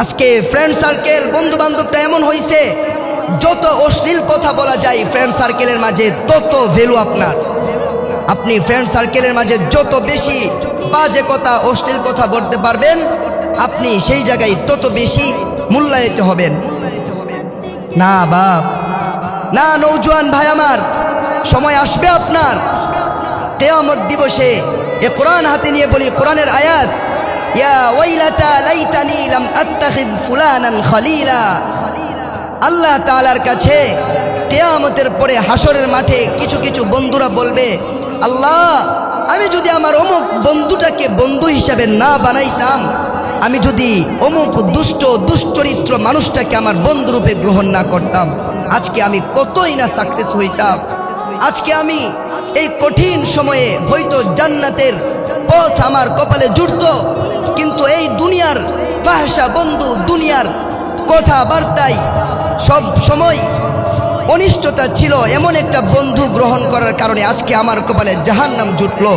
আজকে friend circle, বন্ধু বান্ধবটা এমন হয়েছে, যত অশ্লীল কথা বলা যায় ফ্রেন্ড সার্কেলের মাঝে তত ভ্যালু আপনার। আপনি ফ্রেন্ড সার্কেলের মাঝে যত বেশি বাজে কথা, অশ্লীল কথা বলতে পারবেন, আপনি সেই জায়গায় তত বেশি মূল্যায়িত হবেন। না বাপ, না নৌজওয়ান ভাই আমার, সময় আসবে আপনার কিয়ামত দিবসে। এ কোরআন হাতে নিয়ে বলি, কোরআনের আয়াত, ইয়া ওয়াইলাতা লাইতানি লাম আত্তাখিজ ফুলানান খলিলা। আল্লাহ তাআলার কাছে কিয়ামতের পরে হাসরের মাঠে কিছু কিছু বন্ধুরা বলবে, আল্লাহ, আমি যদি আমার অমুক বন্ধুটাকে বন্ধু হিসাবে না বানাইতাম, আমি যদি অমুক দুশ্চরিত্র মানুষটাকে আমার বন্ধুরূপে গ্রহণ না করতাম, আজকে আমি কতই না সাকসেস হইতাম। আজকে আমি এই কঠিন সময়ে হয়তো জান্নাতের পথ আমার কপালে জুড়ত। কিন্তু এই দুনিয়ার ফাহশা বন্ধু, দুনিয়ার কথাবার্তায় সব সময় অনিষ্টতা ছিল, এমন একটা বন্ধু গ্রহণ করার কারণে আজকে আমার কপালে জাহান্নাম জুটলো।